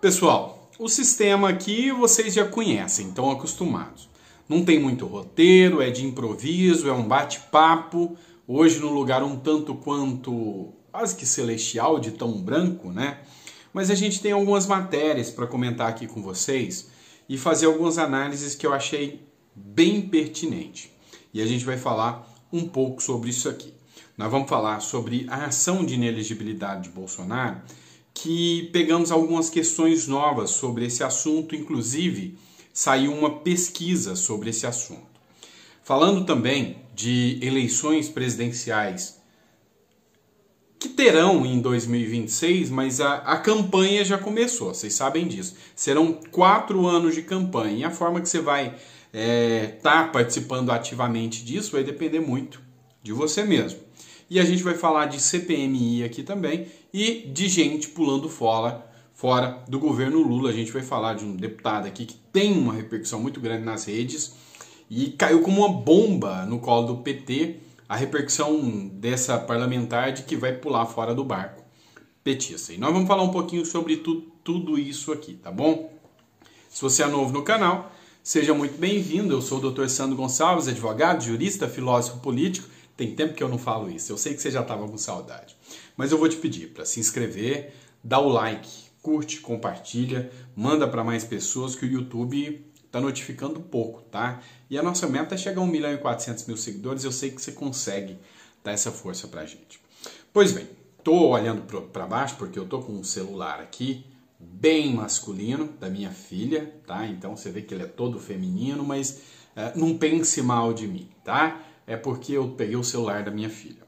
Pessoal, o sistema aqui vocês já conhecem, estão acostumados. Não tem muito roteiro, é de improviso, é um bate-papo. Hoje no lugar um tanto quanto quase que celestial, de tão branco, né? Mas a gente tem algumas matérias para comentar aqui com vocês e fazer algumas análises que eu achei bem pertinente. E a gente vai falar um pouco sobre isso aqui. Nós vamos falar sobre a ação de inelegibilidade de Bolsonaro, que pegamos algumas questões novas sobre esse assunto, inclusive saiu uma pesquisa sobre esse assunto. Falando também de eleições presidenciais que terão em 2026, mas a campanha já começou, vocês sabem disso. Serão 4 anos de campanha e a forma que você vai estar participando ativamente disso vai depender muito de você mesmo. E a gente vai falar de CPMI aqui também e de gente pulando fora do governo Lula. A gente vai falar de um deputado aqui que tem uma repercussão muito grande nas redes e caiu como uma bomba no colo do PT a repercussão dessa parlamentar de que vai pular fora do barco petista. E nós vamos falar um pouquinho sobre tudo isso aqui, tá bom? Se você é novo no canal, seja muito bem-vindo. Eu sou o Dr. Sandro Gonçalves, advogado, jurista, filósofo político. Tem tempo que eu não falo isso, eu sei que você já estava com saudade. Mas eu vou te pedir para se inscrever, dá o like, curte, compartilha, manda para mais pessoas que o YouTube está notificando pouco, tá? E a nossa meta é chegar a 1.400.000 seguidores, eu sei que você consegue dar essa força pra gente. Pois bem, tô olhando para baixo porque eu tô com um celular aqui, bem masculino, da minha filha, tá? Então você vê que ele é todo feminino, mas não pense mal de mim, tá? É porque eu peguei o celular da minha filha.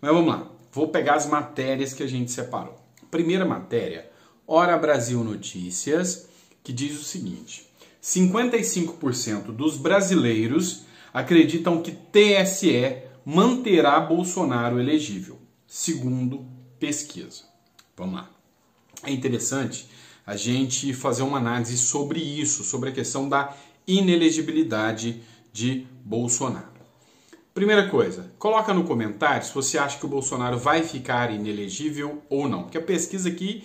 Mas vamos lá, vou pegar as matérias que a gente separou. Primeira matéria, Hora Brasil Notícias, que diz o seguinte: 55% dos brasileiros acreditam que TSE manterá Bolsonaro elegível, segundo pesquisa. Vamos lá. É interessante a gente fazer uma análise sobre isso, sobre a questão da inelegibilidade de Bolsonaro. Primeira coisa, coloca no comentário se você acha que o Bolsonaro vai ficar inelegível ou não. Porque a pesquisa aqui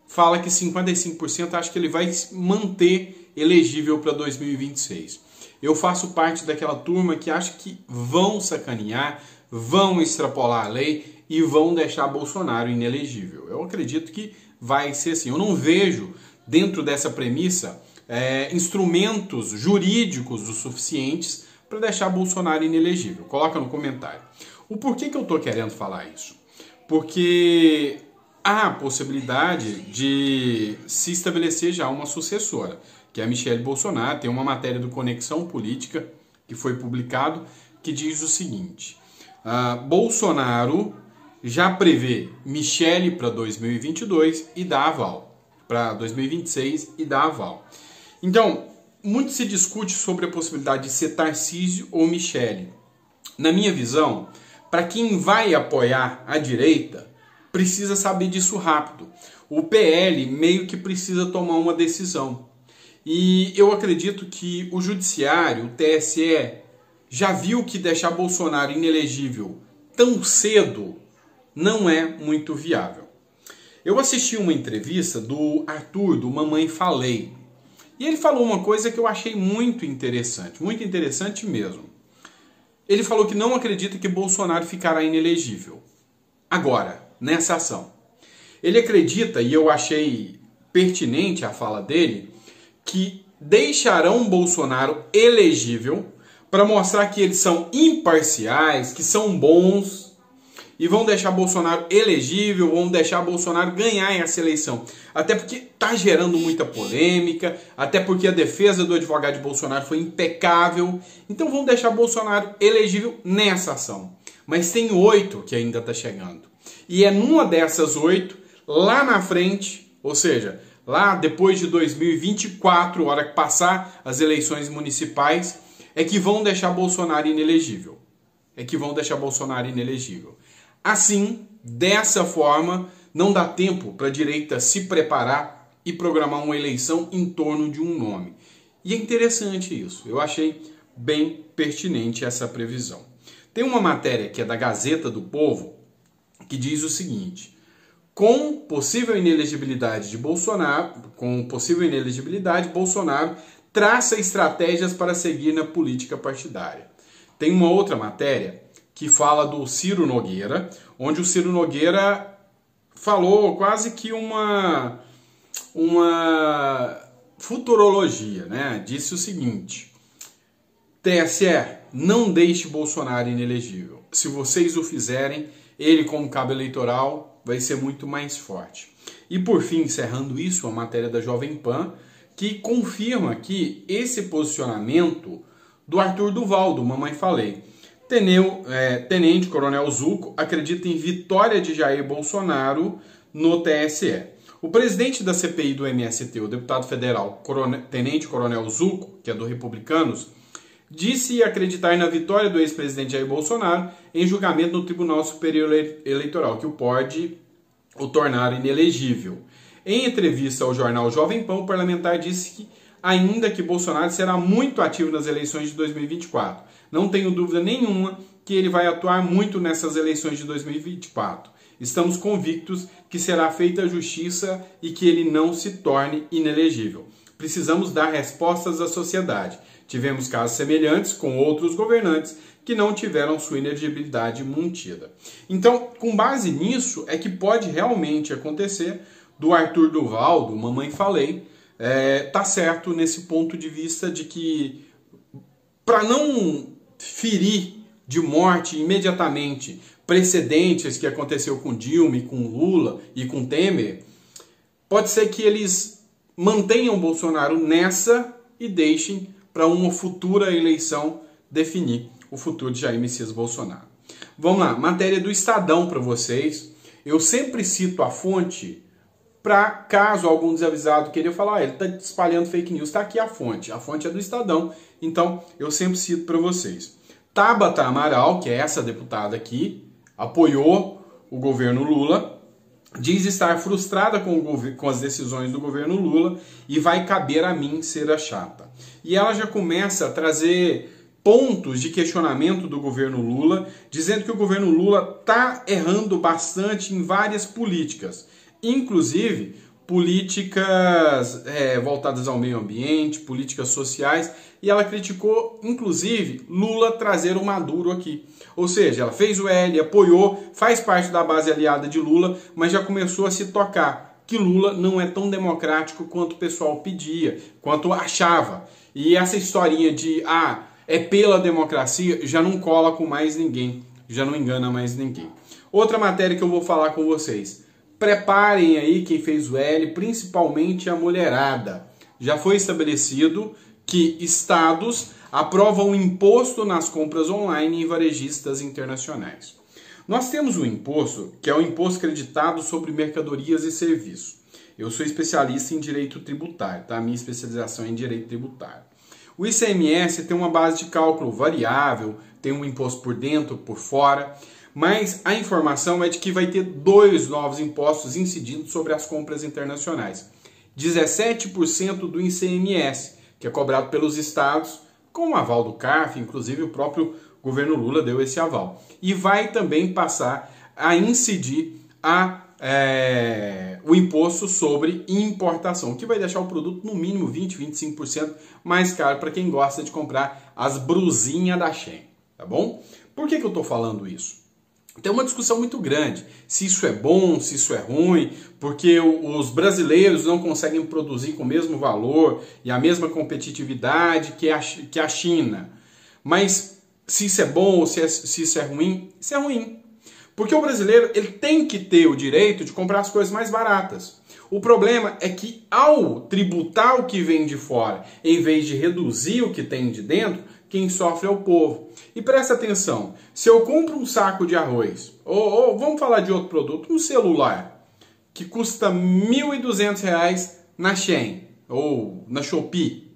fala que 55% acha que ele vai manter elegível para 2026. Eu faço parte daquela turma que acha que vão sacanear, vão extrapolar a lei e vão deixar Bolsonaro inelegível. Eu acredito que vai ser assim. Eu não vejo, dentro dessa premissa, instrumentos jurídicos o suficientes para deixar Bolsonaro inelegível. Coloca no comentário. O porquê que eu estou querendo falar isso? Porque há a possibilidade de se estabelecer já uma sucessora, que é a Michelle Bolsonaro. Tem uma matéria do Conexão Política que foi publicado que diz o seguinte: Bolsonaro já prevê Michelle para 2022 e dá aval, para 2026 e dá aval. Então, muito se discute sobre a possibilidade de ser Tarcísio ou Michelle. Na minha visão, para quem vai apoiar a direita, precisa saber disso rápido. O PL meio que precisa tomar uma decisão. E eu acredito que o Judiciário, o TSE, já viu que deixar Bolsonaro inelegível tão cedo não é muito viável. Eu assisti uma entrevista do Arthur, do Mamãe Falei. E ele falou uma coisa que eu achei muito interessante mesmo. Ele falou que não acredita que Bolsonaro ficará inelegível agora, nessa ação. Ele acredita, e eu achei pertinente a fala dele, que deixarão Bolsonaro elegível para mostrar que eles são imparciais, que são bons, e vão deixar Bolsonaro elegível, vão deixar Bolsonaro ganhar essa eleição. Até porque está gerando muita polêmica, até porque a defesa do advogado de Bolsonaro foi impecável. Então vão deixar Bolsonaro elegível nessa ação. Mas tem 8 que ainda está chegando. E é numa dessas 8, lá na frente, ou seja, lá depois de 2024, hora que passar as eleições municipais, é que vão deixar Bolsonaro inelegível. Assim, dessa forma, não dá tempo para a direita se preparar e programar uma eleição em torno de um nome. E é interessante isso. Eu achei bem pertinente essa previsão. Tem uma matéria que é da Gazeta do Povo que diz o seguinte: Com possível inelegibilidade de Bolsonaro, Bolsonaro traça estratégias para seguir na política partidária. Tem uma outra matéria que fala do Ciro Nogueira, onde o Ciro Nogueira falou quase que uma futurologia, né? Disse o seguinte: TSE, não deixe Bolsonaro inelegível. Se vocês o fizerem, ele como cabo eleitoral vai ser muito mais forte. E por fim, encerrando isso, a matéria da Jovem Pan, que confirma que esse posicionamento do Arthur Duval, do Mamãe Falei. Tenente Coronel Zucco acredita em vitória de Jair Bolsonaro no TSE. O presidente da CPI do MST, o deputado federal Tenente Coronel Zucco, que é do Republicanos, disse acreditar na vitória do ex-presidente Jair Bolsonaro em julgamento no Tribunal Superior Eleitoral, que o pode o tornar inelegível. Em entrevista ao jornal Jovem Pan, o parlamentar disse que ainda que Bolsonaro será muito ativo nas eleições de 2024. Não tenho dúvida nenhuma que ele vai atuar muito nessas eleições de 2024. Estamos convictos que será feita a justiça e que ele não se torne inelegível. Precisamos dar respostas à sociedade. Tivemos casos semelhantes com outros governantes que não tiveram sua inelegibilidade mantida. Então, com base nisso, é que pode realmente acontecer do Arthur Duval, do Mamãe Falei, tá certo nesse ponto de vista de que, para não ferir de morte imediatamente precedentes que aconteceu com Dilma e com Lula e com Temer, pode ser que eles mantenham Bolsonaro nessa e deixem para uma futura eleição definir o futuro de Jair Messias Bolsonaro. Vamos lá, matéria do Estadão para vocês. Eu sempre cito a fonte para caso algum desavisado queira falar, ele está espalhando fake news, está aqui a fonte é do Estadão, então eu sempre cito para vocês. Tabata Amaral, que é essa deputada aqui, apoiou o governo Lula, diz estar frustrada com as decisões do governo Lula e vai caber a mim ser a chata. E ela já começa a trazer pontos de questionamento do governo Lula, dizendo que o governo Lula está errando bastante em várias políticas, inclusive políticas voltadas ao meio ambiente, políticas sociais, e ela criticou, inclusive, Lula trazer o Maduro aqui. Ou seja, ela fez o L, apoiou, faz parte da base aliada de Lula, mas já começou a se tocar que Lula não é tão democrático quanto o pessoal pedia, quanto achava. E essa historinha de, é pela democracia, já não cola com mais ninguém, já não engana mais ninguém. Outra matéria que eu vou falar com vocês. Preparem aí quem fez o L, principalmente a mulherada. Já foi estabelecido que estados aprovam imposto nas compras online em varejistas internacionais. Nós temos um imposto, que é o imposto creditado sobre mercadorias e serviços. Eu sou especialista em direito tributário, tá? A minha especialização é em direito tributário. O ICMS tem uma base de cálculo variável, tem um imposto por dentro, por fora, mas a informação é de que vai ter 2 novos impostos incidindo sobre as compras internacionais. 17% do ICMS, que é cobrado pelos estados, com o aval do CARF, inclusive o próprio governo Lula deu esse aval. E vai também passar a incidir o imposto sobre importação, que vai deixar o produto no mínimo 20, 25% mais caro para quem gosta de comprar as brusinhas da Shein, tá bom? Por que eu estou falando isso? Tem uma discussão muito grande, se isso é bom, se isso é ruim, porque os brasileiros não conseguem produzir com o mesmo valor e a mesma competitividade que a China. Mas se isso é bom ou se isso é ruim, isso é ruim. Porque o brasileiro ele tem que ter o direito de comprar as coisas mais baratas. O problema é que ao tributar o que vem de fora, em vez de reduzir o que tem de dentro, quem sofre é o povo. E presta atenção, se eu compro um saco de arroz, ou vamos falar de outro produto, um celular, que custa R$ 1.200 na Shein, ou na Shopee,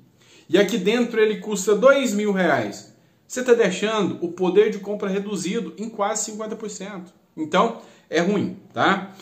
e aqui dentro ele custa R$ 2.000, você está deixando o poder de compra reduzido em quase 50%. Então, é ruim, tá?